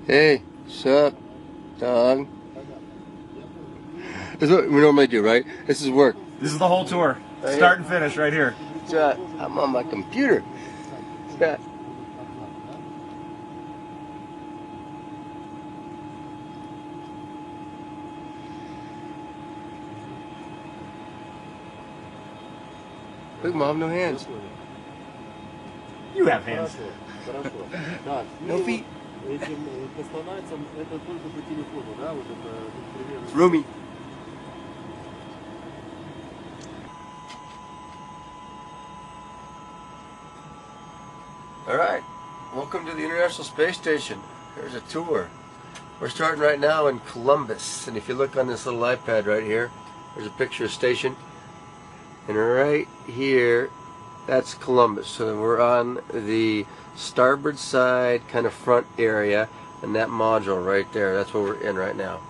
Hey, sup, dog? This is what we normally do, right? This is work. This is the whole tour. Start and finish right here. I'm on my computer. Chat. Look, Mom, no hands. You have hands. No feet. It's roomy. Alright, welcome to the International Space Station. Here's a tour. We're starting right now in Columbus, and if you look on this little iPad right here, there's a picture of station, and right here, that's Columbus. So we're on the starboard side, kind of front area, and that module right there, that's what we're in right now.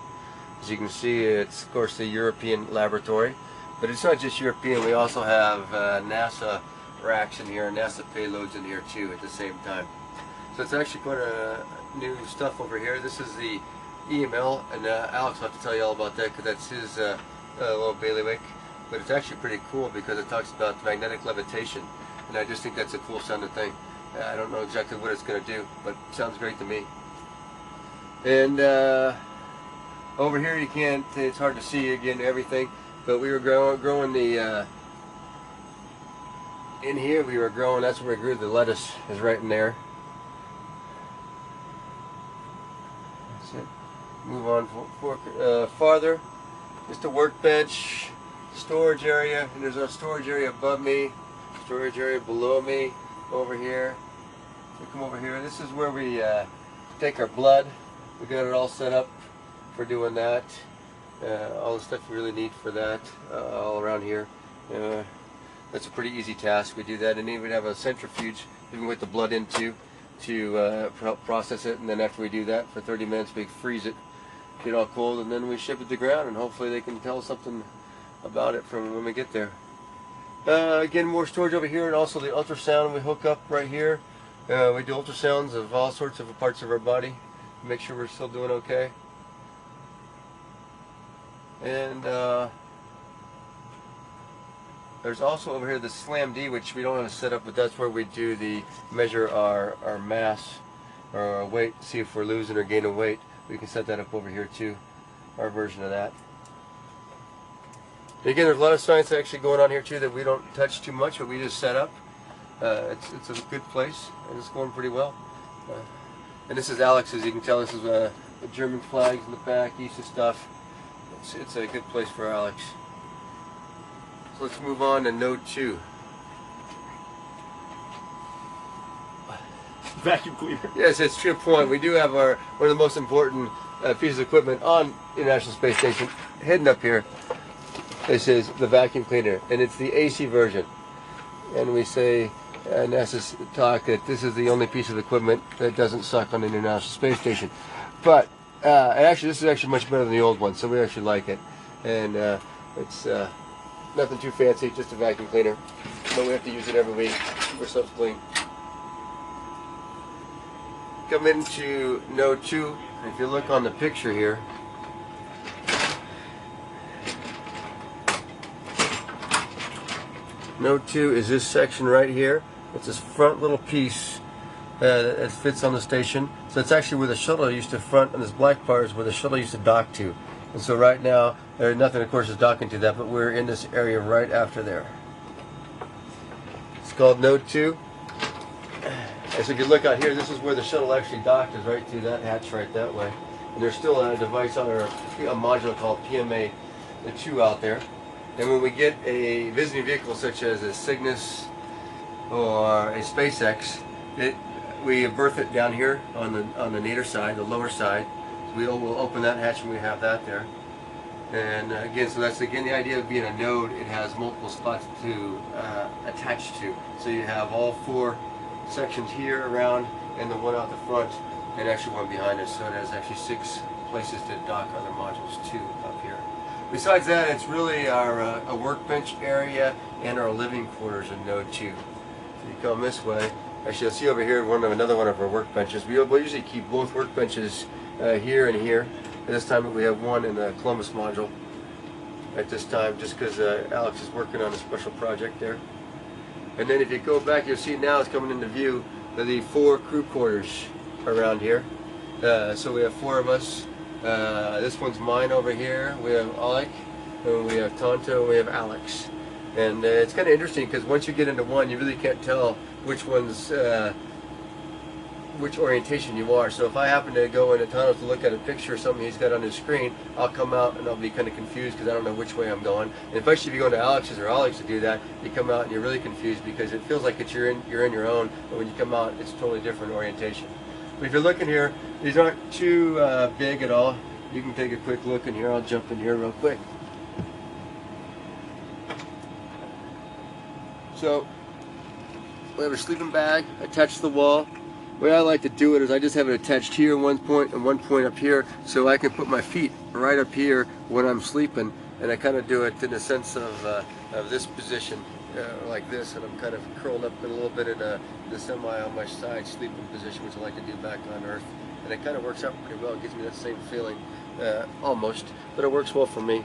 As you can see, it's of course the European laboratory, but it's not just European, we also have NASA racks in here, and NASA payloads in here too at the same time. So it's actually quite a new stuff over here. This is the EML, and Alex will have to tell you all about that because that's his little bailiwick. But it's actually pretty cool because it talks about magnetic levitation, and I just think that's a cool sounding thing. I don't know exactly what it's going to do, but it sounds great to me. And over here you can't, it's hard to see again everything, but we were growing the in here we were growing, that's where we grew the lettuce, is right in there. That's it. Move on farther. Just a workbench, storage area, and there's a storage area above me, storage area below me, over here. So come over here. This is where we take our blood. We got it all set up for doing that. All the stuff we really need for that, all around here. That's a pretty easy task. We do that, and then we'd have a centrifuge we can put the blood into to help process it, and then after we do that for 30 minutes we freeze it, get all cold, and then we ship it to ground, and hopefully they can tell us something about it from when we get there. Again, more storage over here, and also the ultrasound we hook up right here. We do ultrasounds of all sorts of parts of our body to make sure we're still doing okay. And there's also over here the Slam D, which we don't have set up, but that's where we do the measure our mass or our weight, see if we're losing or gaining weight. We can set that up over here too, our version of that. And again, there's a lot of science actually going on here too that we don't touch too much, but we just set up. It's a good place, and it's going pretty well. And this is Alex, as you can tell. This is the German flags in the back, UKSA stuff. It's a good place for Alex. So let's move on to Node 2. Vacuum cleaner. Yes, it's to your point. We do have one of the most important pieces of equipment on the International Space Station, hidden up here. This is the vacuum cleaner, and it's the AC version. And we say, NASA's talk, that this is the only piece of equipment that doesn't suck on the International Space Station. But actually, this is actually much better than the old one, so we actually like it. And it's nothing too fancy, just a vacuum cleaner. But we have to use it every week for stuff clean. Come into Node 2, and if you look on the picture here, Node 2 is this section right here. It's this front little piece that fits on the station. So it's actually where the shuttle used to front, and this black part is where the shuttle used to dock to. And so right now, there's nothing of course is docking to that, but we're in this area right after there. It's called Node 2. And so if you look out here, this is where the shuttle actually docked, is right through that hatch right that way. And there's still a device on a module called PMA-2 out there. And when we get a visiting vehicle such as a CNES or a SpaceX, we berth it down here on the nadir side, the lower side. So we'll open that hatch and we have that there. And again, so that's again the idea of being a node. It has multiple spots to attach to. So you have all 4 sections here around, and the one out the front, and actually one behind us. So it has actually 6 places to dock other modules too up here. Besides that, it's really our a workbench area and our living quarters in Node 2. So you come this way, Actually, you'll see over here another one of our workbenches. We'll usually keep both workbenches here and here. At this time we have one in the Columbus module at this time, just because Alex is working on a special project there. And then if you go back, you'll see now it's coming into view the 4 crew quarters around here. So we have 4 of us. This one's mine over here. We have Alec, and we have Tonto, and we have Alex. And it's kind of interesting because once you get into one, you really can't tell which one's which orientation you are. So if I happen to go into Tonto to look at a picture or something he's got on his screen, I'll come out and I'll be kind of confused because I don't know which way I'm going. And especially if you go into Alex's or Alex to do that, you come out and you're really confused because it feels like you're in your own, but when you come out, it's totally different orientation. But if you're looking here, these aren't too big at all. You can take a quick look in here. I'll jump in here real quick. So we have a sleeping bag attached to the wall. The way I like to do it is I just have it attached here in one point and one point up here, so I can put my feet right up here when I'm sleeping, and I kind of do it in the sense of this position, like this, and I'm kind of curled up a little bit in the semi on my side sleeping position, which I like to do back on Earth, and it kind of works out pretty well. It gives me that same feeling, almost, but it works well for me.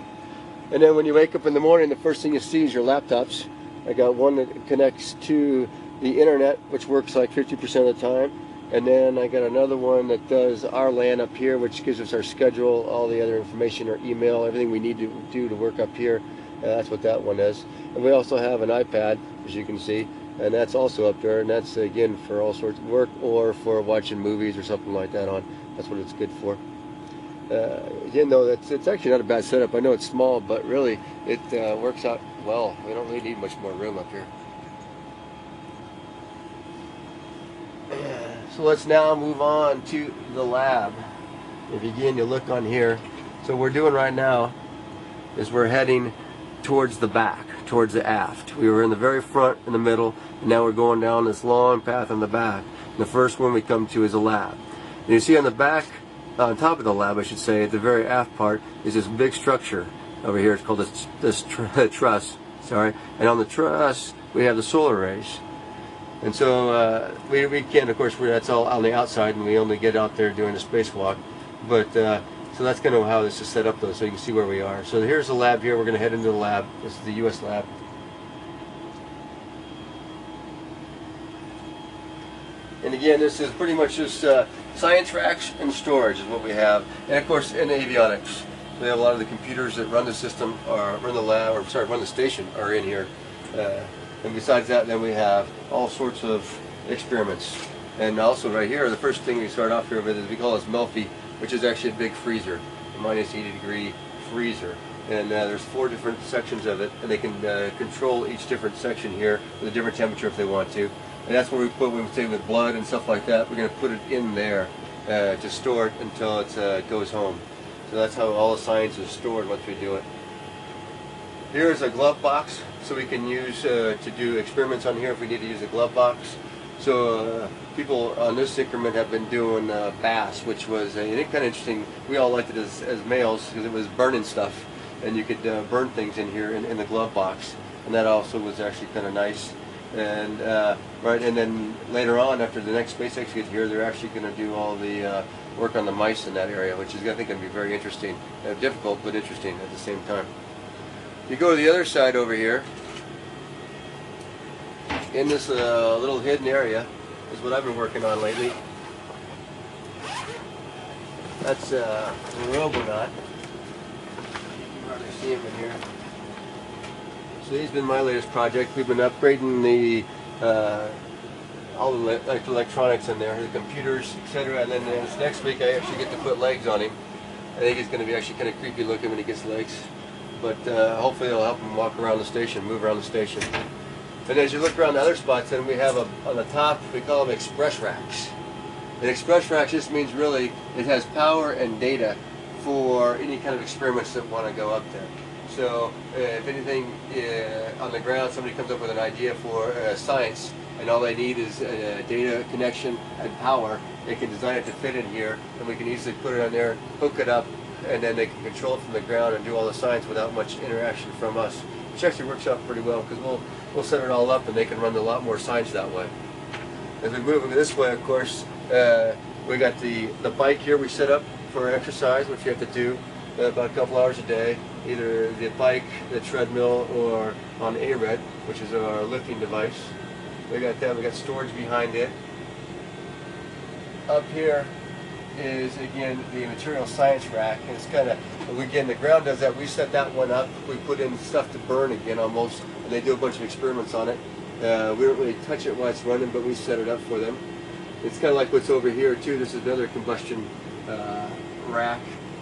And then when you wake up in the morning, the first thing you see is your laptops. I got one that connects to the internet, which works like 50% of the time, and then I got another one that does our LAN up here, which gives us our schedule, all the other information, our email, everything we need to do to work up here. That's what that one is. And we also have an iPad, as you can see, and that's also up there, and that's again for all sorts of work or for watching movies or something like that on. That's what it's good for. Again, though, it's actually not a bad setup. I know it's small, but really it works out well. We don't really need much more room up here. So let's now move on to the lab. If again you look on here, so what we're doing right now is we're heading towards the back, towards the aft. We were in the very front, in the middle, and now we're going down this long path on the back. And the first one we come to is a lab. And you see on the back, on top of the lab, I should say, at the very aft part, is this big structure over here. It's called this truss. Sorry. And on the truss, we have the solar arrays. And so we can, of course, that's all on the outside, and we only get out there doing a spacewalk. But so that's kind of how this is set up, though, so you can see where we are. So here's the lab here. We're going to head into the lab. This is the U.S. lab. And again, this is pretty much just science racks and storage is what we have. And of course, in avionics. We have a lot of the computers that run the system, or run the lab, or sorry, run the station, are in here. And besides that, then we have all sorts of experiments. And also right here, the first thing we start off here with is we call this Melfi, which is actually a big freezer, a minus 80-degree freezer. And there's 4 different sections of it, and they can control each different section here with a different temperature if they want to. And that's where we put, when we say with blood and stuff like that, we're going to put it in there to store it until it goes home. So that's how all the science is stored once we do it. Here's a glove box, so we can use to do experiments on here if we need to use a glove box. So people on this increment have been doing bass, which was I think kind of interesting. We all liked it as males because it was burning stuff, and you could burn things in here in the glove box, and that also was actually kind of nice. And right, and then later on, after the next SpaceX gets here, they're actually going to do all the work on the mice in that area, which is I think going to be very interesting, difficult but interesting at the same time. You go to the other side over here, in this little hidden area, is what I've been working on lately. That's a Robonaut. You can hardly see him in here. So he's been my latest project. We've been upgrading the all the electronics in there, the computers, etc. And then this next week I actually get to put legs on him. I think it's going to be actually kind of creepy looking when he gets legs. But hopefully it'll help him walk around the station, move around the station. And as you look around the other spots, then we have on the top, we call them express racks. And express racks just means really it has power and data for any kind of experiments that want to go up there. So if anything on the ground, somebody comes up with an idea for science, and all they need is a data connection and power, they can design it to fit in here, and we can easily put it on there, hook it up, and then they can control it from the ground and do all the science without much interaction from us, which actually works out pretty well because we'll set it all up and they can run a lot more science that way. As we move this way, of course, we got the bike here we set up for exercise, which you have to do about a couple hours a day, either the bike, the treadmill, or on ARED, which is our lifting device. We got that. We got storage behind it. Up here is again the material science rack, and it's kind of, again, the ground does that. We set that one up. We put in stuff to burn again almost, and they do a bunch of experiments on it. We don't really touch it while it's running, but we set it up for them. It's kind of like what's over here too. This is another combustion rack,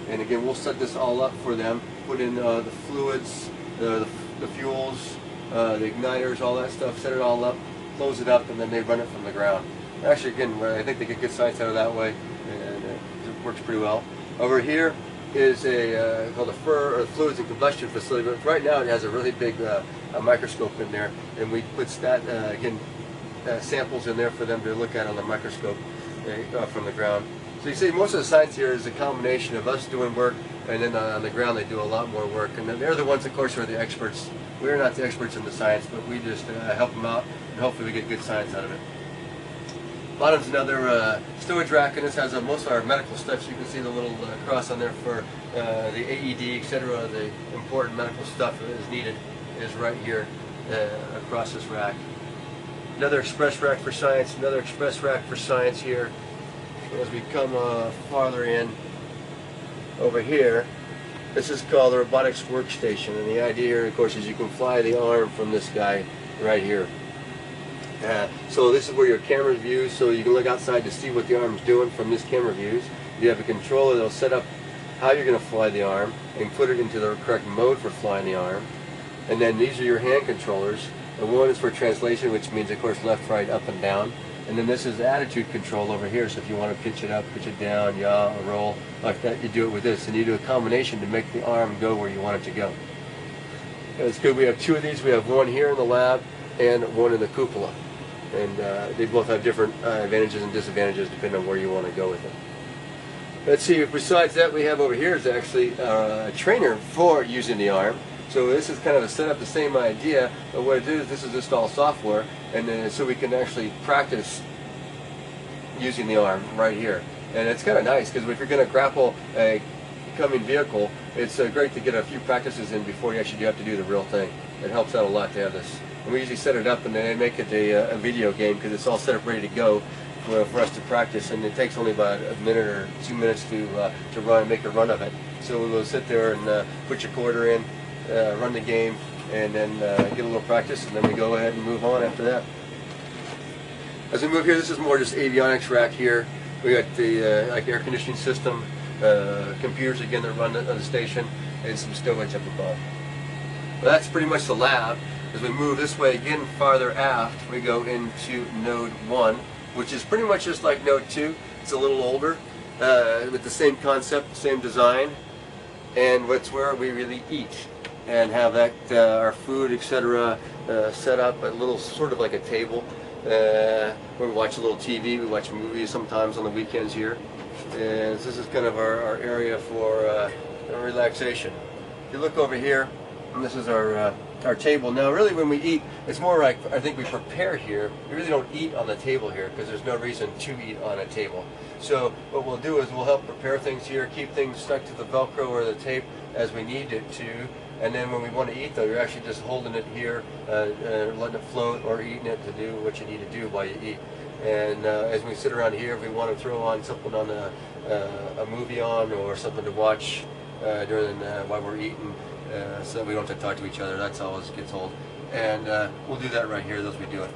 and again we'll set this all up for them. Put in the fluids, the fuels, the igniters, all that stuff. Set it all up, close it up, and then they run it from the ground. Actually, again, I think they get good science out of that way, and it works pretty well. Over here is a called a fluids and combustion facility, but right now it has a really big a microscope in there, and we put samples in there for them to look at on the microscope from the ground. So you see, most of the science here is a combination of us doing work, and then on the ground they do a lot more work, and then they're the ones, of course, who are the experts. We're not the experts in the science, but we just help them out, and hopefully we get good science out of it. Bottom's another storage rack, and this has most of our medical stuff. So you can see the little cross on there for the AED, etc. The important medical stuff that is needed is right here across this rack. Another express rack for science, another express rack for science here. As we come farther in over here, this is called the robotics workstation, and the idea here, of course, is you can fly the arm from this guy right here. So this is where your camera views, so you can look outside to see what the arm's doing from this camera views. You have a controller that'll set up how you're going to fly the arm and put it into the correct mode for flying the arm. And then these are your hand controllers. The one is for translation, which means, of course, left, right, up, and down. And then this is attitude control over here, so if you want to pitch it up, pitch it down, yaw, or roll, like that, you do it with this. And you do a combination to make the arm go where you want it to go. It's good. We have two of these. We have one here in the lab and one in the cupola. And they both have different advantages and disadvantages depending on where you want to go with it. Let's see, besides that, we have over here is actually a trainer for using the arm. So this is kind of a setup, the same idea, but what it is, this is just all software, and so we can actually practice using the arm right here. And it's kind of nice, because if you're going to grapple a coming vehicle, it's great to get a few practices in before you actually have to do the real thing. It helps out a lot to have this. And we usually set it up and then make it a video game, because it's all set up ready to go for us to practice, and it takes only about a minute or 2 minutes to make a run of it. So we will sit there and put your quarter in, run the game, and then get a little practice, and then we go ahead and move on after that. As we move here, this is more just avionics rack here. We got the like air conditioning system, computers again that run the station, and some stowage up above. Well, that's pretty much the lab. As we move this way again farther aft, we go into Node 1, which is pretty much just like Node 2. It's a little older, with the same concept, same design, and it's where we really eat and have that our food, etc., set up a little sort of like a table where we watch a little TV. We watch movies sometimes on the weekends here, and this is kind of our area for relaxation. If you look over here, and this is our table. Now really when we eat, it's more like, I think we prepare here. We really don't eat on the table here because there's no reason to eat on a table. So what we'll do is we'll help prepare things here, keep things stuck to the Velcro or the tape as we need it to, and then when we want to eat though, you're actually just holding it here, letting it float, or eating it to do what you need to do while you eat. And as we sit around here, if we want to throw on something on a movie or something to watch during while we're eating, so that we don't have to talk to each other. That's always gets old. And we'll do that right here as we do it.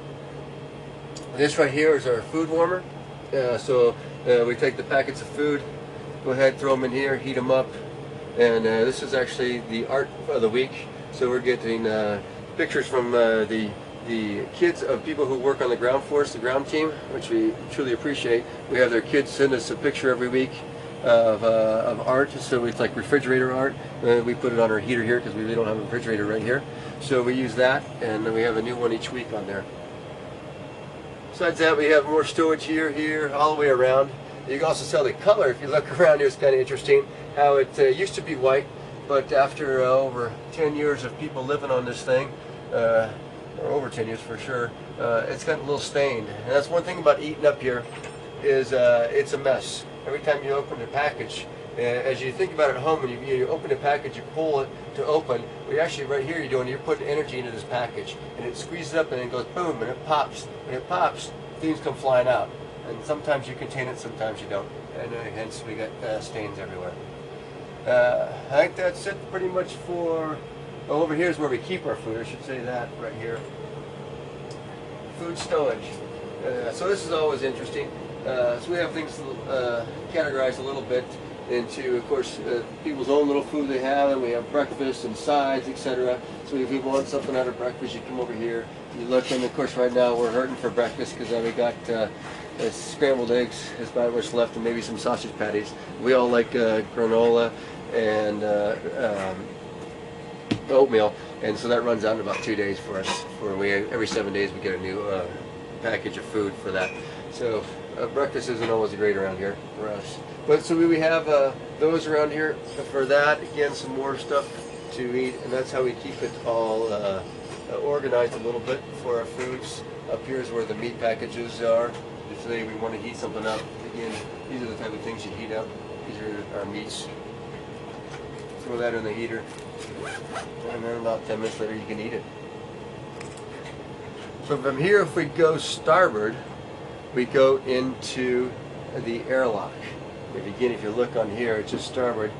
This right here is our food warmer. So we take the packets of food, go ahead, throw them in here, heat them up. And this is actually the art of the week. So we're getting pictures from the kids of people who work on the ground force, the ground team, which we truly appreciate. We have their kids send us a picture every week of art, so it's like refrigerator art. We put it on our heater here because we really don't have a refrigerator right here. So we use that, and then we have a new one each week on there. Besides that, we have more storage here, all the way around. You can also tell the color, if you look around here, it's kind of interesting how it used to be white, but after over 10 years of people living on this thing, or over 10 years for sure. It's gotten a little stained, and that's one thing about eating up here is it's a mess. Every time you open the package, as you think about it at home, when you open the package, you pull it to open. Well, actually, right here, you're putting energy into this package, and it squeezes up, and then it goes boom, and it pops. When it pops, things come flying out, and sometimes you contain it, sometimes you don't, and hence we got stains everywhere. I think that's it pretty much for. Oh, over here is where we keep our food. I should say that right here. Food stowage. So this is always interesting. So we have things categorized a little bit into, of course, people's own little food they have, and we have breakfast and sides, etc. So if you want something out of breakfast, you come over here, you look, and of course right now we're hurting for breakfast because we got scrambled eggs is about what's left, and maybe some sausage patties. We all like granola and oatmeal, and so that runs out in about 2 days for us. Every 7 days we get a new package of food for that. So breakfast isn't always great around here for us. But so we have those around here for that. Again, some more stuff to eat, and that's how we keep it all organized a little bit for our foods. Up here is where the meat packages are. If today we want to heat something up, again, these are the type of things you heat up. These are our meats. Throw that in the heater, and then about 10 minutes later you can eat it. So from here, if we go starboard, we go into the airlock. If you look on here, it's just starboard.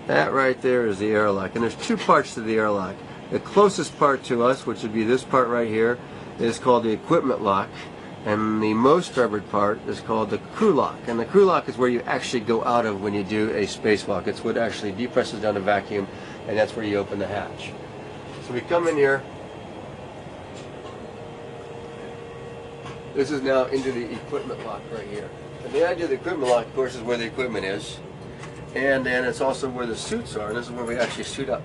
That right there is the airlock, and there's two parts to the airlock. The closest part to us, which would be this part right here, is called the equipment lock, and the most starboard part is called the crew lock. And the crew lock is where you actually go out of when you do a spacewalk. It's what actually depresses down the vacuum, and that's where you open the hatch. So we come in here. This is now into the equipment lock right here. And the idea of the equipment lock, of course, is where the equipment is. And then it's also where the suits are, and this is where we actually suit up.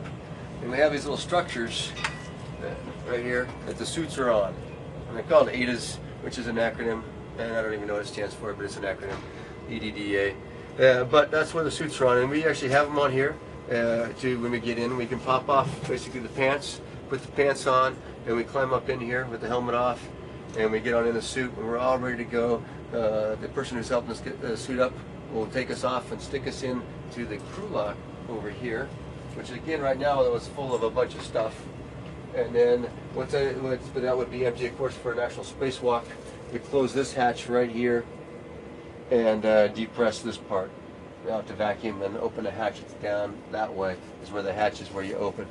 And we have these little structures right here that the suits are on. And they're called ADAs, which is an acronym, and I don't even know what it stands for, but it's an acronym, EDDA. But that's where the suits are on, and we actually have them on here when we get in. We can pop off basically the pants, put the pants on, and we climb up in here with the helmet off, and we get on in the suit, and we're all ready to go. The person who's helping us get the suit up will take us off and stick us in to the crew lock over here, which again right now it was full of a bunch of stuff. And then but that would be empty, of course, for an actual spacewalk. We close this hatch right here and depress this part out to vacuum, and open the hatch down that way is where the hatch is where you open.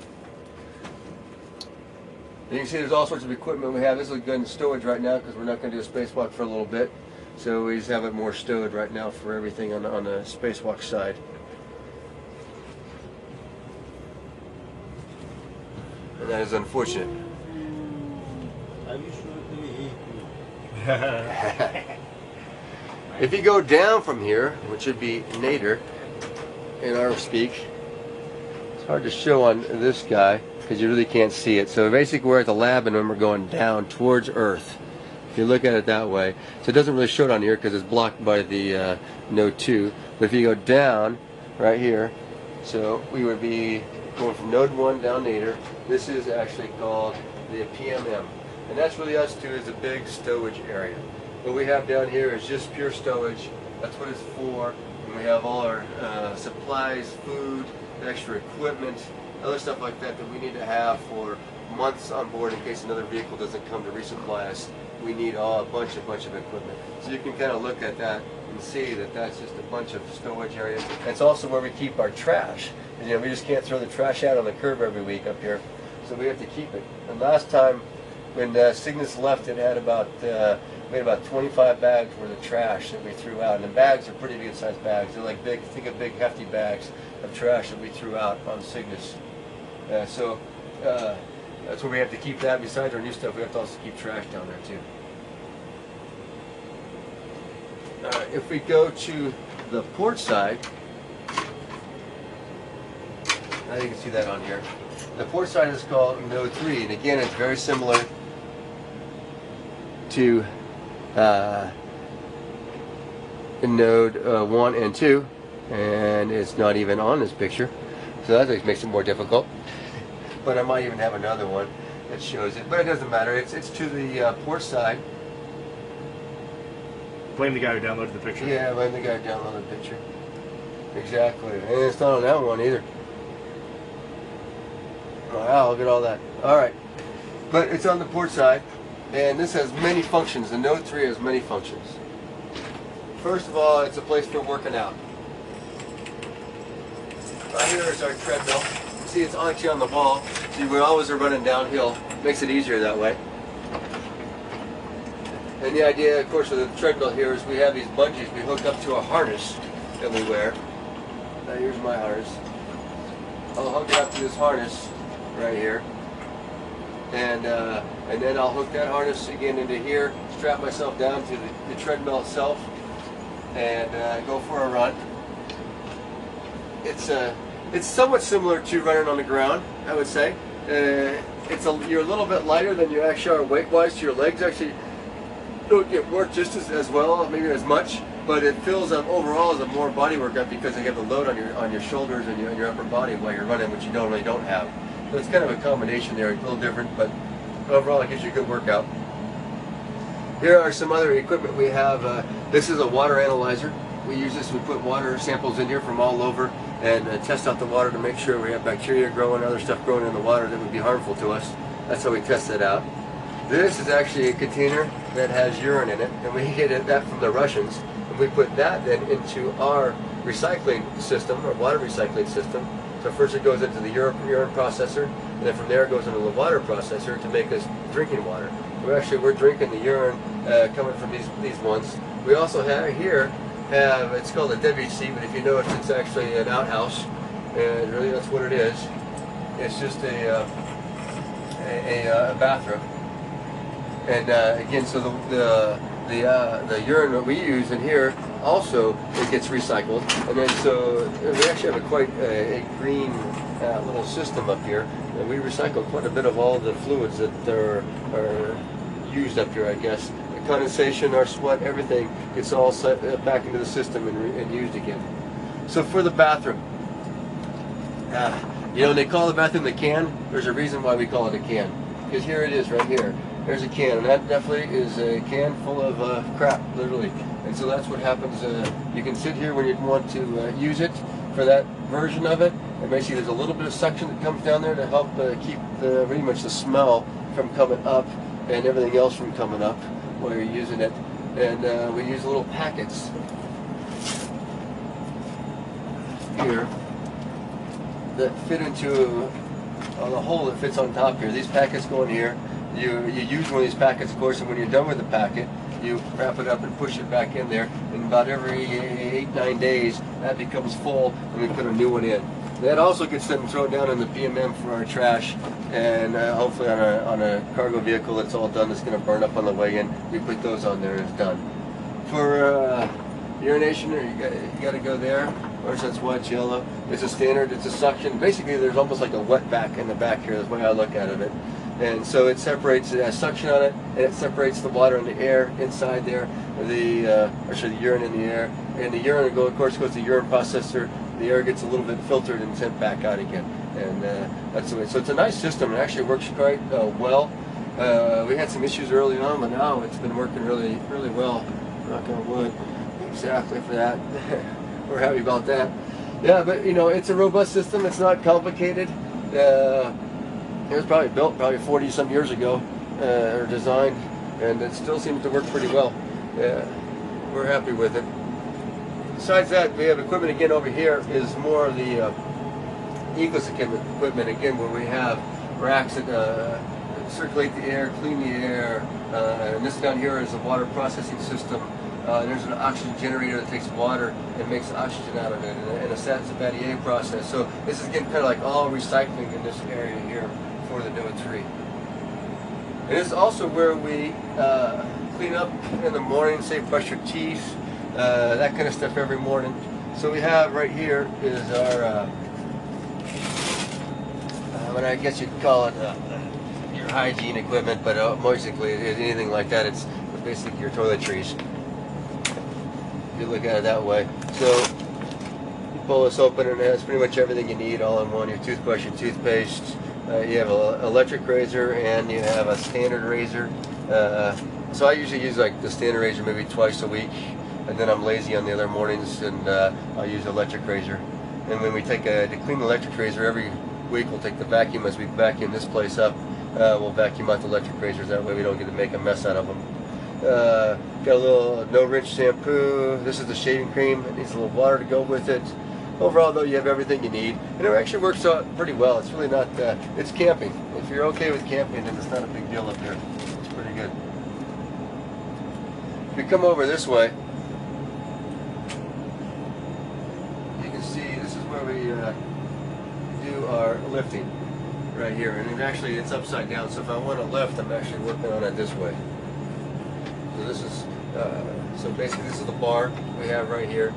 You can see there's all sorts of equipment we have. This is good in storage right now because we're not going to do a spacewalk for a little bit. So we just have it more stowed right now for everything on the spacewalk side. And that is unfortunate. If you go down from here, which would be nadir in our speak, it's hard to show on this guy because you really can't see it. So basically we're at the lab, and then we're going down towards Earth. If you look at it that way. So it doesn't really show it on here because it's blocked by the node 2. But if you go down right here, so we would be going from node 1 down nadir. This is actually called the PMM. And that's really us too, is a big stowage area. What we have down here is just pure stowage. That's what it's for. And we have all our supplies, food, extra equipment, other stuff like that that we need to have for months on board in case another vehicle doesn't come to resupply us. We need a bunch of equipment. So you can kind of look at that and see that that's just a bunch of stowage areas. It's also where we keep our trash. And, we just can't throw the trash out on the curb every week up here. So we have to keep it. And last time when CNES left, it had we had about 25 bags worth of trash that we threw out. And the bags are pretty good sized bags. They're like big, think of big hefty bags of trash that we threw out on CNES. So that's where we have to keep that. Besides our new stuff, we have to also keep trash down there too. If we go to the port side, now you can see that on here. The port side is called node 3, and again it's very similar to node 1 and 2, and it's not even on this picture. So that makes it more difficult. But I might even have another one that shows it. But it doesn't matter. It's to the port side. Blame the guy who downloaded the picture. Yeah, blame the guy who downloaded the picture. Exactly. And it's not on that one either. Wow, look at all that. Alright. But it's on the port side. And this has many functions. The Note 3 has many functions. First of all, it's a place for working out. Right here is our treadmill. See, it's actually on the wall. See, we always are running downhill. Makes it easier that way. And the idea, of course, of the treadmill here is we have these bungees we hook up to a harness that we wear. Now, here's my harness. I'll hook it up to this harness right here. And then I'll hook that harness again into here, strap myself down to the treadmill itself, and go for a run. It's somewhat similar to running on the ground, I would say. You're a little bit lighter than you actually are weight-wise. To your legs actually don't get worked just as well, maybe as much, but it feels overall as a more body workout because you have the load on your shoulders and your upper body while you're running, which you really don't have. So it's kind of a combination there. It's a little different, but overall it gives you a good workout. Here are some other equipment we have. This is a water analyzer. We use this. We put water samples in here from all over and test out the water to make sure we have bacteria growing, other stuff growing in the water that would be harmful to us. That's how we test it out. This is actually a container that has urine in it, and we get that from the Russians, and we put that then into our recycling system, our water recycling system. So first it goes into the urine processor, and then from there it goes into the water processor to make us drinking water. We're drinking the urine coming from these ones. We also have here, it's called a WC, but if you notice it's actually an outhouse, and really that's what it is. It's just a bathroom. And again, so the urine that we use in here also it gets recycled, and then so we actually have quite a green little system up here. And we recycle quite a bit of all the fluids that are used up here, I guess. The condensation, our sweat, everything gets all set back into the system and used again. So for the bathroom, you know, they call the bathroom the can. There's a reason why we call it a can, because here it is right here. There's a can, and that definitely is a can full of crap, literally. And so that's what happens. You can sit here when you want to use it for that version of it, and basically there's a little bit of suction that comes down there to help keep pretty much the smell from coming up and everything else from coming up while you're using it. And we use little packets here that fit into the hole that fits on top here. These packets go in here. You use one of these packets, of course, and when you're done with the packet, you wrap it up and push it back in there. And about every 8-9 days, that becomes full, and we put a new one in. That also gets then thrown down in the PMM for our trash, and hopefully on a cargo vehicle that's all done, that's going to burn up on the way in. We put those on there, and it's done. For urination, you got to go there. Or that's why it's yellow. It's a standard. It's a suction. Basically, there's almost like a wet back in the back here. That's the way I look at it. And so it separates, it has suction on it, and it separates the water and the air inside there, the urine in the air. And the urine, of course, goes to the urine processor. The air gets a little bit filtered and sent back out again. And that's the way. So it's a nice system. It actually works quite well. We had some issues early on, but now it's been working really, really well. Knock on wood. Exactly for that. We're happy about that. Yeah, but you know, it's a robust system. It's not complicated. It was probably built 40 some years ago, or designed, and it still seems to work pretty well. We're happy with it. Besides that, we have equipment again over here is more of the ECOS equipment again, where we have racks that circulate the air, clean the air, and this down here is a water processing system. There's an oxygen generator that takes water and makes oxygen out of it, and a Sabatier process. So this is again kind of like all recycling in this area here for the Note 3. And this is also where we clean up in the morning, say brush your teeth, that kind of stuff every morning. So we have right here is our, what I guess you'd call it your hygiene equipment, but basically anything like that, it's basically your toiletries. You look at it that way. So pull this open and it has pretty much everything you need all in one. Your toothbrush, your toothpaste, you have an electric razor, and you have a standard razor. So I usually use like the standard razor maybe twice a week, and then I'm lazy on the other mornings and I'll use the electric razor. And when we to clean the electric razor every week, we'll take the vacuum as we vacuum this place up. We'll vacuum out the electric razors, that way we don't get to make a mess out of them. Got a little no rinse shampoo. This is the shaving cream. It needs a little water to go with it. Overall though, you have everything you need, and it actually works out pretty well. It's really not, it's camping. If you're okay with camping, then it's not a big deal up here. It's pretty good. If we come over this way, you can see this is where we do our lifting right here, and it's upside down, so if I want to lift, I'm actually working on it this way. So this is, so basically this is the bar we have right here.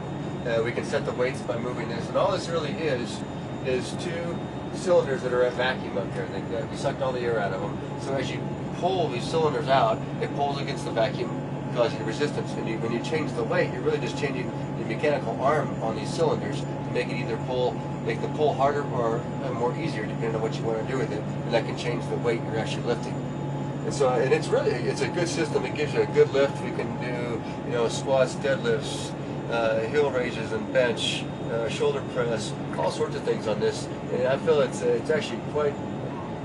We can set the weights by moving this, and all this really is two cylinders that are at vacuum up here. We sucked all the air out of them. So as you pull these cylinders out, it pulls against the vacuum, causing resistance. And when you change the weight, you're really just changing the mechanical arm on these cylinders to make it either make the pull harder or more easier, depending on what you want to do with it. And that can change the weight you're actually lifting. And so, and it's a good system. It gives you a good lift. We can do, squats, deadlifts, hill raises and bench, shoulder press, all sorts of things on this. And I feel it's actually quite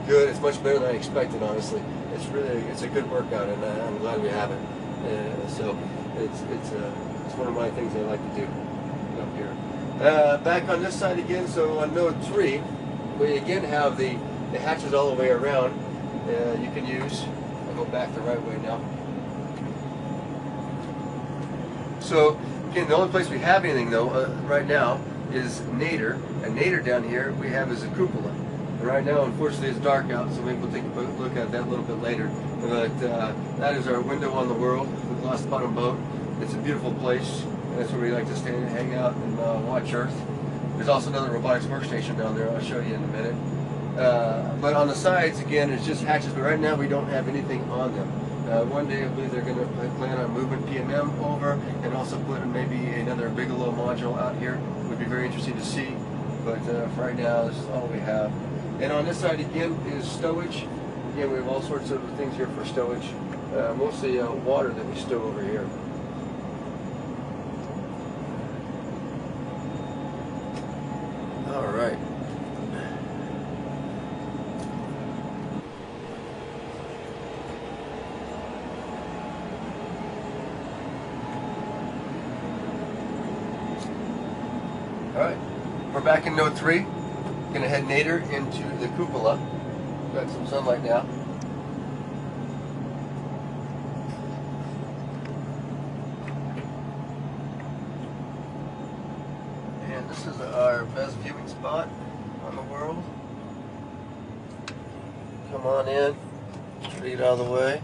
good. It's much better than I expected, honestly. It's a good workout, and I'm glad we have it. So it's one of my things I like to do up here. Back on this side again. So on node 3, we again have the hatches all the way around. You can use. I'll go back the right way now. So again, the only place we have anything though right now is nadir, and nadir down here we have is a cupola. And right now, unfortunately, it's dark out, so maybe we'll take a look at that a little bit later. But that is our window on the world, the glass bottom boat. It's a beautiful place, and that's where we like to stand and hang out and watch Earth. There's also another robotics workstation down there. I'll show you in a minute. But on the sides, again, it's just hatches, but right now we don't have anything on them. One day I believe they're going to plan on moving PMM over and also putting maybe another Bigelow module out here. It would be very interesting to see, but for right now this is all we have. And on this side again is stowage. Again, we have all sorts of things here for stowage. Mostly water that we stow over here. All right. Alright, we're back in node 3. Gonna head nadir into the cupola. Got some sunlight now. And this is our best viewing spot on the world. Come on in, get out of the way.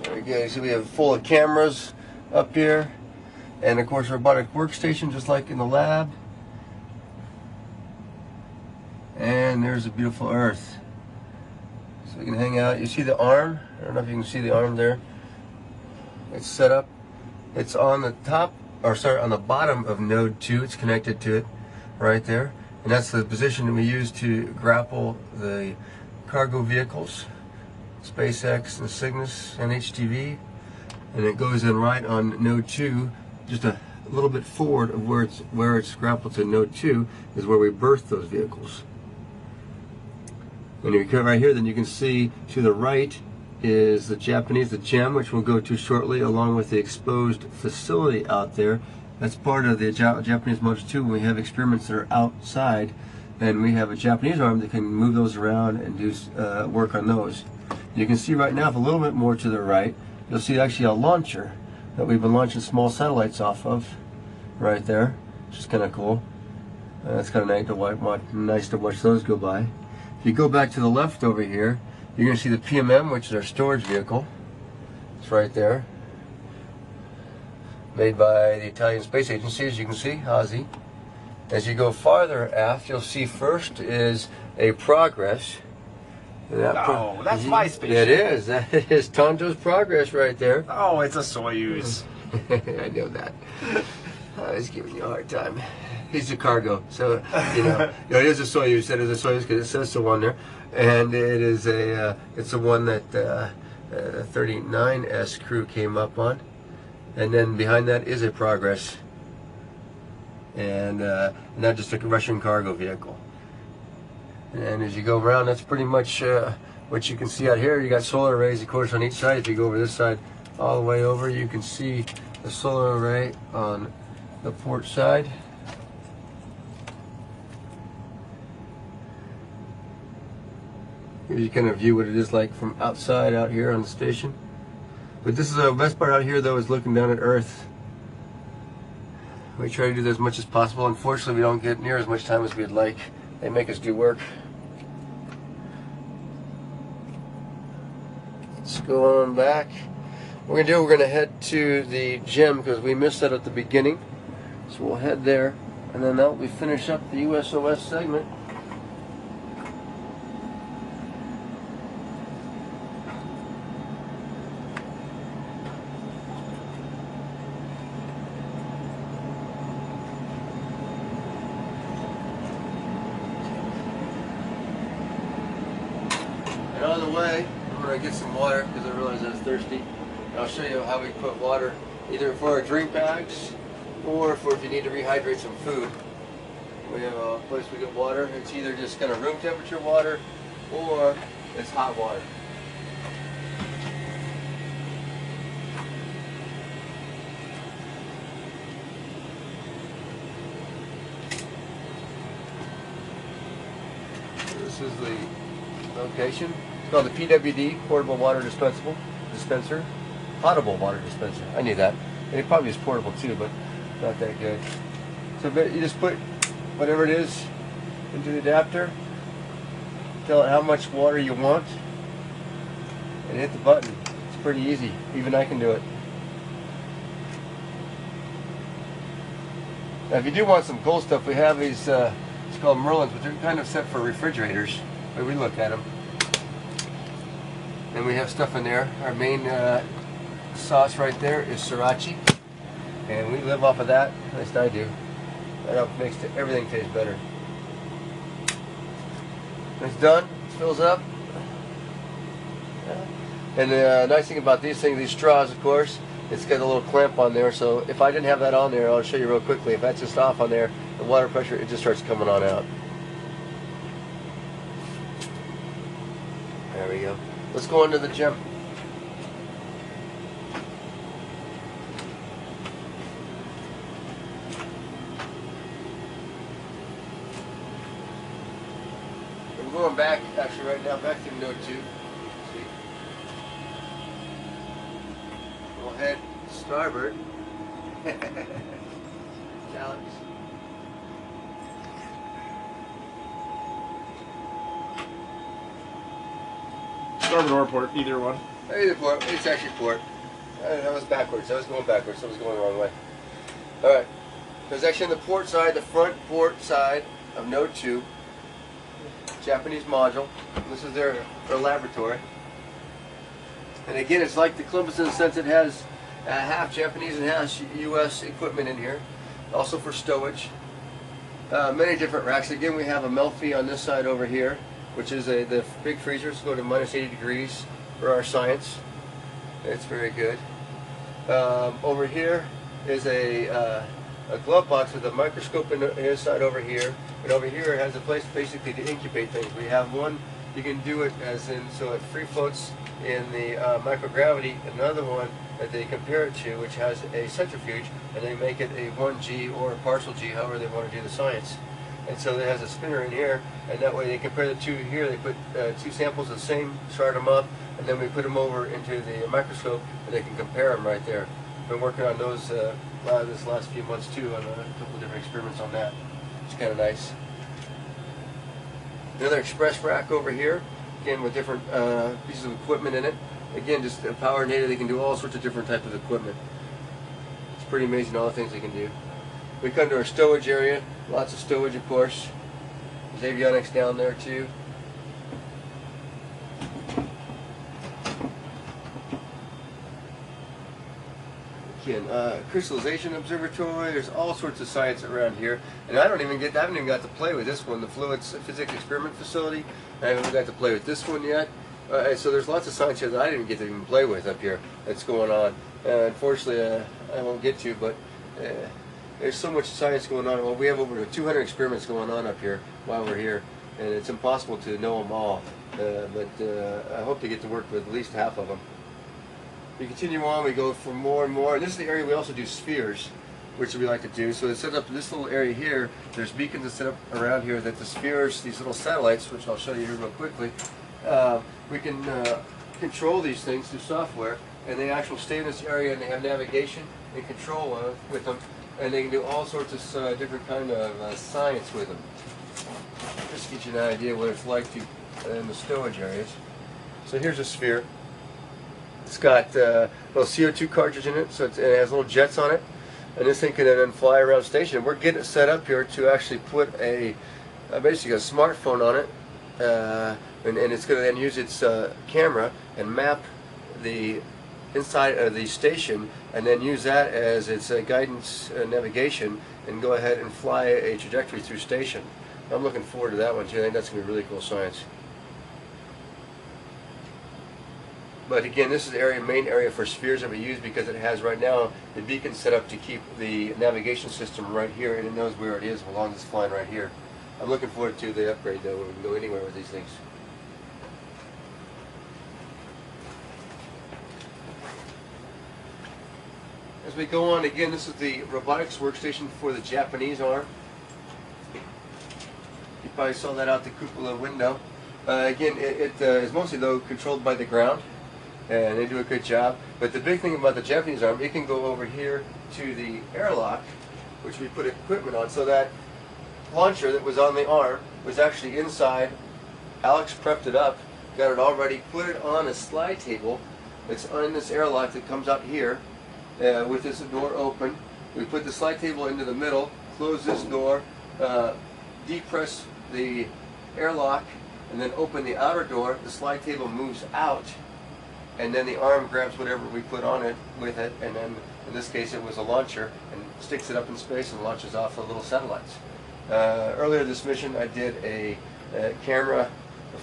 There we go, so we have full of cameras up here. And of course, robotic workstation, just like in the lab. And there's a beautiful Earth. So we can hang out. You see the arm? I don't know if you can see the arm there. It's set up. It's on the top, or sorry, on the bottom of node 2. It's connected to it right there. And that's the position that we use to grapple the cargo vehicles, SpaceX and Cygnus and HTV. And it goes in right on node 2. Just a little bit forward of where it's grappled to node 2 is where we berth those vehicles. And if you come right here, then you can see to the right is the GEM, which we'll go to shortly, along with the exposed facility out there. That's part of the Japanese Module 2 when we have experiments that are outside, and we have a Japanese arm that can move those around and do work on those. You can see right now, a little bit more to the right, you'll see actually a launcher that we've been launching small satellites off of right there, which is kind of cool. It's kind of nice to watch those go by. If you go back to the left over here, you're going to see the PMM, which is our storage vehicle. It's right there. Made by the Italian Space Agency, as you can see, Hazy. As you go farther aft, you'll see first is a Progress. No, that's my spaceship. It is. That is Tonto's Progress right there. Oh, it's a Soyuz. I know that. I was giving you a hard time. He's a cargo, so you know it is a Soyuz. That is a Soyuz because it says so on there, and it is a it's the one that the 39S crew came up on, and then behind that is a Progress, and not just a Russian cargo vehicle. And as you go around, that's pretty much what you can see out here. You got solar arrays, of course, on each side. If you go over this side, all the way over, you can see the solar array on the port side. Here's you kind of view what it is like from outside out here on the station. But this is the best part out here, though, is looking down at Earth. We try to do that as much as possible. Unfortunately, we don't get near as much time as we'd like. They make us do work. Let's go on back. What we're gonna do, we're gonna head to the gym because we missed that at the beginning. So we'll head there, and then that'll be finish up the USOS segment. And on the way, I'm going to get some water because I realize I was thirsty. And I'll show you how we put water either for our drink bags or for if you need to rehydrate some food. We have a place we get water. It's either just kind of room temperature water or it's hot water. This is the location. It's called the PWD, Portable Water Dispenser. Potable water dispenser. I knew that. And it probably is portable too, but not that good. So you just put whatever it is into the adapter, tell it how much water you want, and hit the button. It's pretty easy. Even I can do it. Now if you do want some cold stuff, we have these, it's called Merlins, but they're kind of set for refrigerators. But we look at them. And we have stuff in there. Our main sauce right there is sriracha, and we live off of that. At least I do. That makes everything taste better. When it's done, it fills up. And the nice thing about these things, these straws, of course, it's got a little clamp on there. So if I didn't have that on there, I'll show you real quickly. If that's just off on there, the water pressure, it just starts coming on out. There we go. Let's go into the gym. I'm going back, actually right now, back to Note 2. See? We'll head starboard. Challenge. Starboard or port, either one. Either port. It's actually port. That was backwards. I was going backwards. I was going the wrong way. Alright. There's actually on the port side, the front port side of Note 2. Japanese module. This is their laboratory. And again, it's like the Columbus in the sense it has half Japanese and half U.S. equipment in here. Also for stowage. Many different racks. Again, we have a Melfi on this side over here, which is the big freezers go to minus 80 degrees for our science. It's very good. Over here is a glove box with a microscope inside over here. And over here it has a place basically to incubate things. We have one, you can do it as in, so it free floats in the microgravity. Another one that they compare it to, which has a centrifuge, and they make it a 1G or a partial G, however they want to do the science. And so it has a spinner in here, and that way they compare the two here. They put two samples of the same, start them up, and then we put them over into the microscope, and they can compare them right there. Been working on those this last few months too, on a couple of different experiments on that. It's kind of nice. Another express rack over here, again with different pieces of equipment in it. Again, just power native, they can do all sorts of different types of equipment. It's pretty amazing all the things they can do. We come to our stowage area, lots of stowage of course. There's avionics down there too. again, crystallization observatory. There's all sorts of science around here, and I haven't even got to play with this one, the fluids physics experiment facility. I haven't got to play with this one yet. So there's lots of science here that I didn't get to even play with up here that's going on. Unfortunately, I won't get to, but there's so much science going on. Well, we have over 200 experiments going on up here while we're here, and it's impossible to know them all. But I hope to get to work with at least half of them. We continue on, we go for more and more. And this is the area we also do spheres, which we like to do. So it's set up in this little area here. There's beacons that set up around here that the spheres, these little satellites, which I'll show you here real quickly, we can control these things through software, and they actually stay in this area, and they have navigation and control with them, and they can do all sorts of different kind of science with them. Just to get you an idea what it's like in the stowage areas. So here's a sphere. It's got a little CO2 cartridge in it, so it has little jets on it, and this thing can then fly around station. We're getting it set up here to actually put basically a smartphone on it, and it's going to then use its camera and map the inside of the station, and then use that as its guidance navigation, and go ahead and fly a trajectory through station. I'm looking forward to that one too. I think that's going to be really cool science. But again, this is the main area for spheres that we use, because it has right now the beacon set up to keep the navigation system right here, and it knows where it is as long as it's flying right here. I'm looking forward to the upgrade though, where we can go anywhere with these things. As we go on, again, this is the robotics workstation for the Japanese arm. You probably saw that out the cupola window. Again, it is mostly though controlled by the ground, and they do a good job. But the big thing about the Japanese arm, it can go over here to the airlock, which we put equipment on, so that launcher that was on the arm was actually inside. Alex prepped it up, got it all ready, put it on a slide table that's on this airlock that comes out here with this door open. We put the slide table into the middle, close this door, depress the airlock, and then open the outer door. The slide table moves out, and then the arm grabs whatever we put on it with it, and then in this case it was a launcher, and sticks it up in space and launches off the little satellites. Earlier this mission I did a camera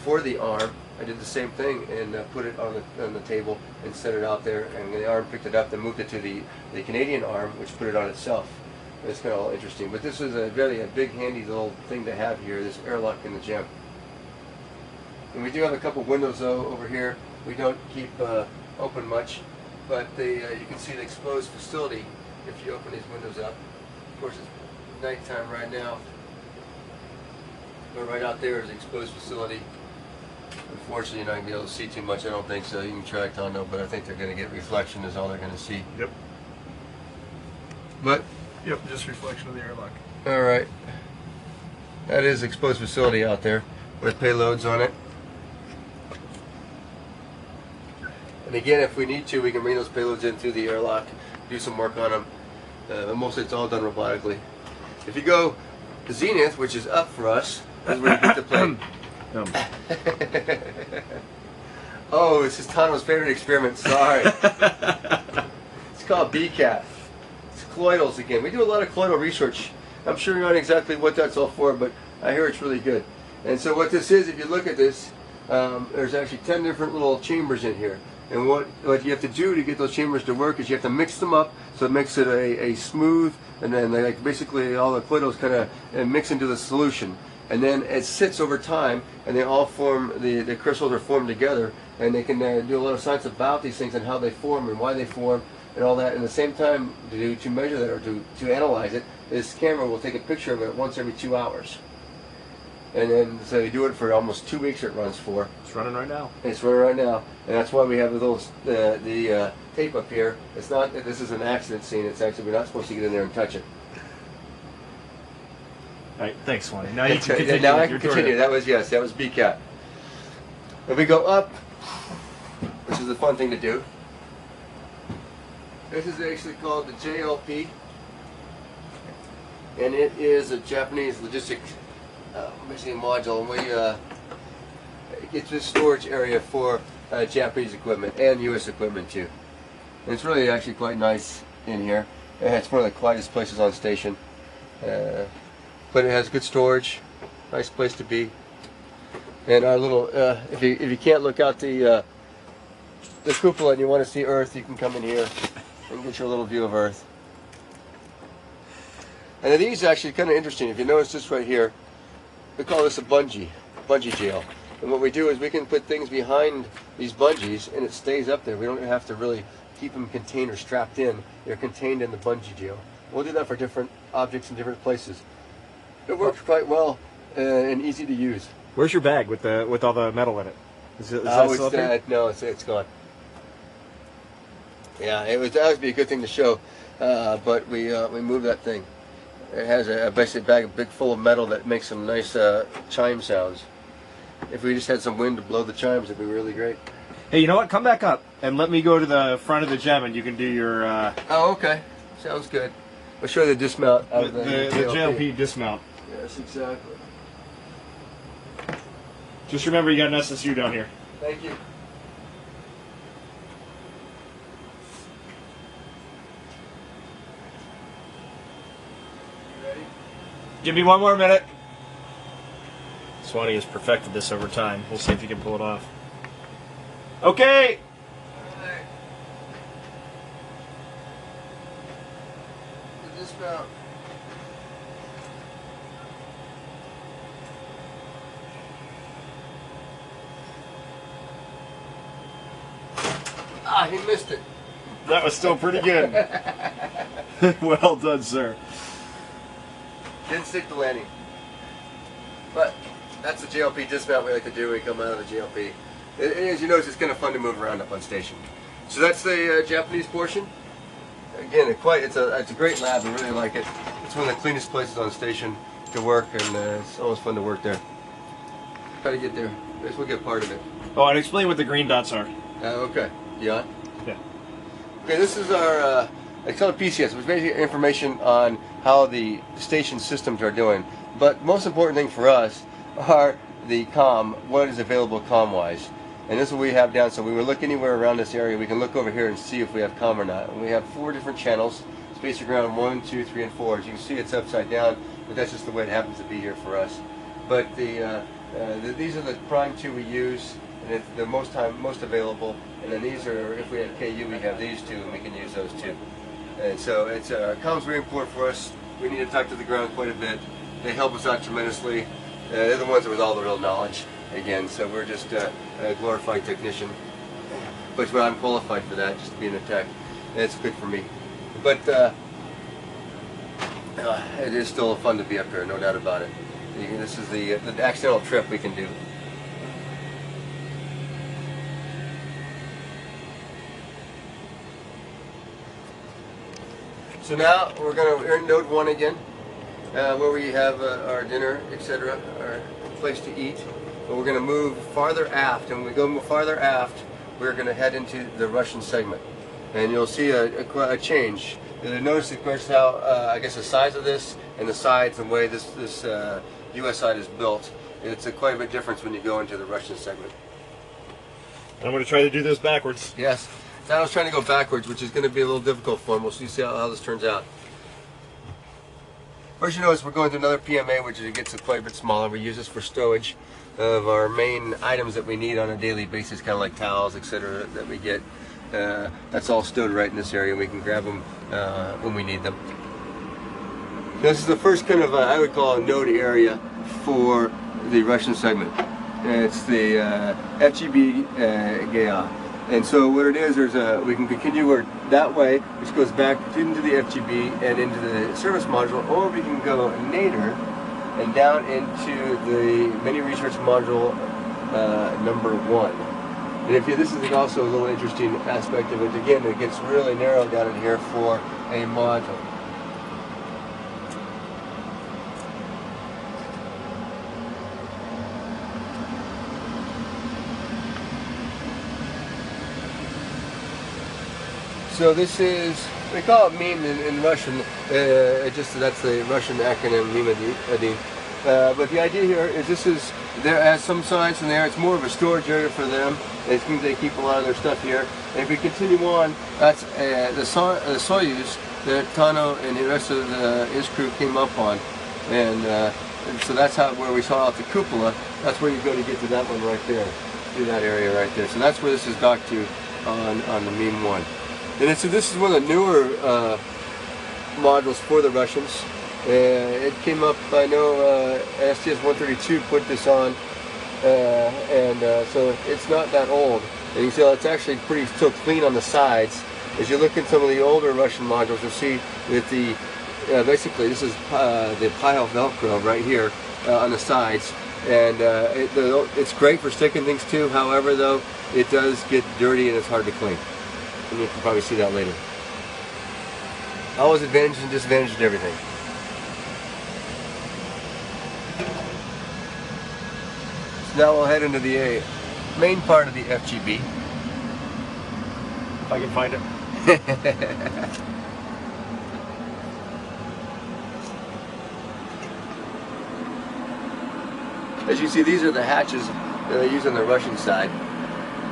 for the arm. I did the same thing and put it on the table and set it out there, and the arm picked it up and moved it to the Canadian arm, which put it on itself. It's kind of all interesting, but this is a big handy little thing to have here, this airlock in the gym. And we do have a couple windows though over here. We don't keep open much, but you can see the exposed facility if you open these windows up. Of course, it's nighttime right now, but right out there is the exposed facility. Unfortunately, you're not going to be able to see too much, I don't think so. You can try Tondo, but I think they're going to get reflection is all they're going to see. Yep. But Yep, just reflection of the airlock. all right, that is exposed facility out there with payloads on it. And again, if we need to, we can bring those payloads in through the airlock, do some work on them. But mostly it's all done robotically. If you go to Zenith, which is up for us, that's where you get to play. Oh, this is Tano's favorite experiment. Sorry. It's called BCAT. It's colloidals again. We do a lot of colloidal research. I'm sure you're not exactly what that's all for, but I hear it's really good. And so what this is, if you look at this, there's actually 10 different little chambers in here. And what you have to do to get those chambers to work is you have to mix them up so it makes it a smooth, and then basically all the colloidals kind of mix into the solution. And then it sits over time, and they all form, the crystals are formed together, and they can do a lot of science about these things and how they form and why they form and all that. And at the same time, to measure that or to analyze it, this camera will take a picture of it once every 2 hours. And then, so you do it for almost 2 weeks it runs for. It's running right now. It's running right now. And that's why we have the tape up here. It's not that this is an accident scene, it's actually, we're not supposed to get in there and touch it. All right, thanks, Swanee. Now you can continue. Now I can continue. That was BCAT. If we go up, which is a fun thing to do, this is actually called the JLP, and it is a Japanese logistics machine module, and it's a storage area for Japanese equipment and U.S. equipment too. And it's really actually quite nice. in here. It's one of the quietest places on station, but it has good storage, nice place to be. And our little, if you can't look out the cupola and you want to see Earth, you can come in here and get your little view of Earth. And these are actually kind of interesting. If you notice this right here, we call this a bungee jail. And what we do is we can put things behind these bungees and it stays up there. We don't have to really keep them contained or strapped in. They're contained in the bungee jail. We'll do that for different objects in different places. It works quite well and easy to use. Where's your bag with all the metal in it? Is that still there? No, it's gone. Yeah, that would be a good thing to show, but we moved that thing. It has a basic bag, big full of metal that makes some nice chime sounds. If we just had some wind to blow the chimes, it'd be really great. Hey, you know what? Come back up and let me go to the front of the gem, and you can do your. Oh, okay. Sounds good. We'll show you the dismount out of the JLP dismount. Yes, exactly. Just remember, you got an SSU down here. Thank you. You ready? Give me one more minute. Swanee has perfected this over time. We'll see if you can pull it off. Okay. All right. The dismount. Ah, he missed it. That was still pretty good. Well done, sir. Didn't stick the landing. But that's the JLP dismount we like to do when we come out of the JLP. And as you notice, it's kind of fun to move around up on station. So that's the Japanese portion. Again, it's a great lab. I really like it. It's one of the cleanest places on station to work, and it's always fun to work there. Try to get there. I guess we'll get part of it. Oh, and explain what the green dots are. Okay. You on? Yeah. Okay, this is our, it's called PCS, which is basically information on how the station systems are doing. But most important thing for us are the comm, what is available comm-wise. And this is what we have down, so when we look anywhere around this area, we can look over here and see if we have comm or not. And we have 4 different channels, spaced around 1, 2, 3, and 4. As you can see, it's upside down, but that's just the way it happens to be here for us. But these are the prime 2 we use, and it's the most available. And then these are, if we have KU, we have these 2, and we can use those 2. And so it's comm's very important for us. We need to talk to the ground quite a bit. They help us out tremendously. They're the ones with all the real knowledge. Again, so we're just a glorified technician. But I'm qualified for that, just being a tech. And it's good for me. But it is still fun to be up here, no doubt about it. This is the accidental trip we can do. So now we're in Node 1 again, where we have our dinner, etc., our place to eat. But we're going to move farther aft, and when we go farther aft, we're going to head into the Russian segment. And you'll see a change. You'll notice, of course, how, I guess, the size of this and the sides and the way this US side is built. It's quite a bit difference when you go into the Russian segment. I'm going to try to do this backwards. Yes. Now I was trying to go backwards, which is going to be a little difficult for him. We'll see how this turns out. First, you notice we're going to another PMA, which gets quite a bit smaller. We use this for stowage of our main items that we need on a daily basis, kind of like towels, etc., that we get. That's all stowed right in this area. We can grab them when we need them. This is the first kind of, I would call, a node area for the Russian segment. It's the FGB GA. And so what it is, we can continue that way, which goes back into the FGB and into the service module, or we can go nadir and down into the mini research module number 1. And this is also a little interesting aspect of it. Again, it gets really narrowed down in here for a module. So this is, we call it meme in Russian, that's the Russian acronym Mimadi. But the idea here is there has some science in there. It's more of a storage area for them. It means they keep a lot of their stuff here. And if we continue on, that's the Soyuz that Tano and the rest of his crew came up on. And so that's where we saw out the cupola. That's where you go to get to that one right there, through that area right there. So that's where this is docked to on the Meme 1. And so this is one of the newer modules for the Russians. It came up, I know STS-132 put this on, so it's not that old. And you can see it's actually pretty still clean on the sides. As you look at some of the older Russian modules, you'll see that basically this is the pile Velcro right here on the sides. And it's great for sticking things to. However, though, it does get dirty and it's hard to clean. And you can probably see that later. Always advantages and disadvantages to everything. So now we'll head into the main part of the FGB. If I can find it. As you see, these are the hatches that they use on the Russian side.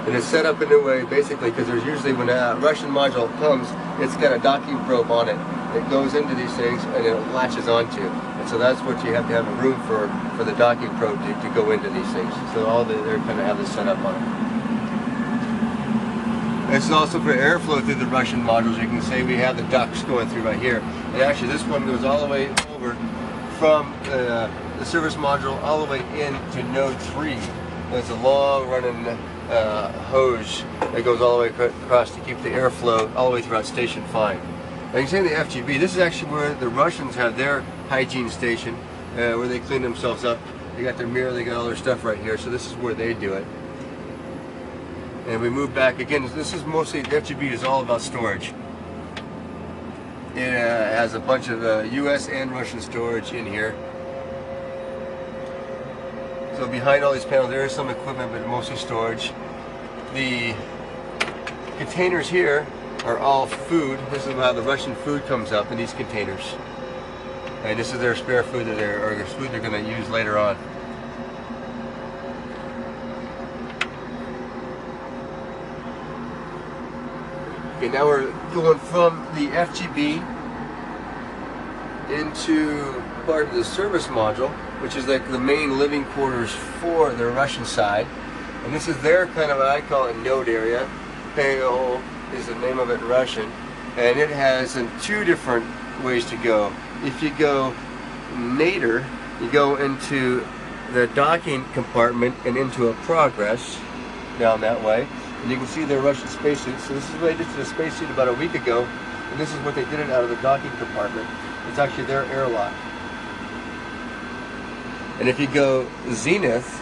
And it's set up in a way, basically, because there's usually, when a Russian module comes, it's got a docking probe on it. It goes into these things and it latches onto. And so that's what you have to have a room for the docking probe to go into these things. So they're kind of have this set up on it. This is also for airflow through the Russian modules. You can see we have the ducts going through right here. And actually this one goes all the way over from the service module all the way into node 3. It's a long running hose that goes all the way across to keep the airflow all the way throughout station 5. Now you can see in the FGB, this is actually where the Russians have their hygiene station, where they clean themselves up. They got their mirror, they got all their stuff right here, so this is where they do it. And we move back again. This is mostly, the FGB is all about storage. It has a bunch of US and Russian storage in here. So behind all these panels there is some equipment, but mostly storage. The containers here are all food. This is how the Russian food comes up in these containers. And this is their spare food or their food they're going to use later on. Okay, now we're going from the FGB into part of the service module, which is like the main living quarters for the Russian side. And this is their kind of what I call a node area. PO is the name of it in Russian. And it has two different ways to go. If you go nadir, you go into the docking compartment and into a progress down that way. And you can see their Russian spacesuits. So this is what they did to the spacesuit about a week ago. And this is what they did it out of the docking compartment. It's actually their airlock. And if you go zenith,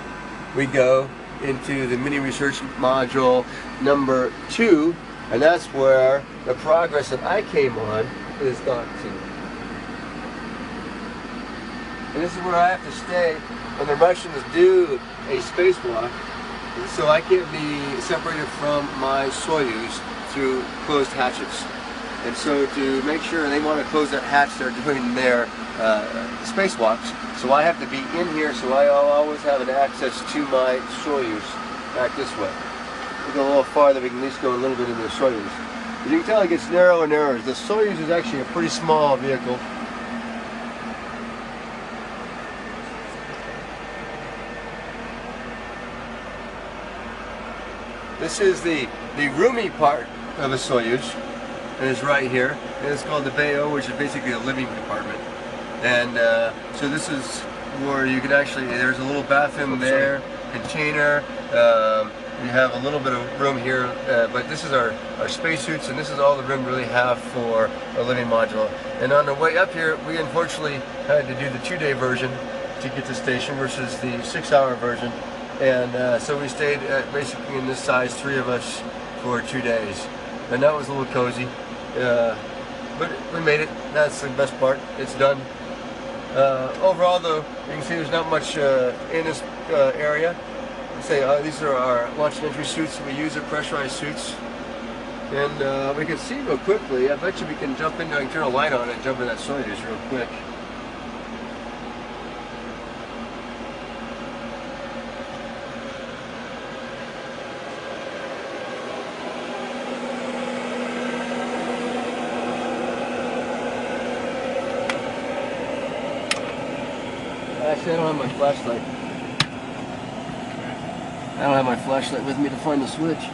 we go into the mini research module number 2, and that's where the progress that I came on is docked to. And this is where I have to stay when the Russians do a spacewalk, so I can't be separated from my Soyuz through closed hatches. And so to make sure they want to close that hatch, they're doing their spacewalks. So I have to be in here, so I'll always have an access to my Soyuz back this way. We go a little farther, we can at least go a little bit into the Soyuz. As you can tell, it gets narrower and narrower. The Soyuz is actually a pretty small vehicle. This is the roomy part of a Soyuz. And it's right here. And it's called the BO, which is basically a living compartment. And so this is where you can actually, there's a little bathroom there, container. We have a little bit of room here, but this is our spacesuits, and this is all the room we really have for a living module. And on the way up here, we unfortunately had to do the 2-day version to get to station versus the 6-hour version. And so we stayed basically in this size, 3 of us, for 2 days. And that was a little cozy. But we made it. That's the best part. It's done. Overall, though, you can see there's not much in this area. These are our launch and entry suits that we use, are pressurized suits. And we can see real quickly. I bet you we can jump into, I can turn a light on and jump in that Soyuz real quick. Actually, I don't have my flashlight. I don't have my flashlight with me to find the switch.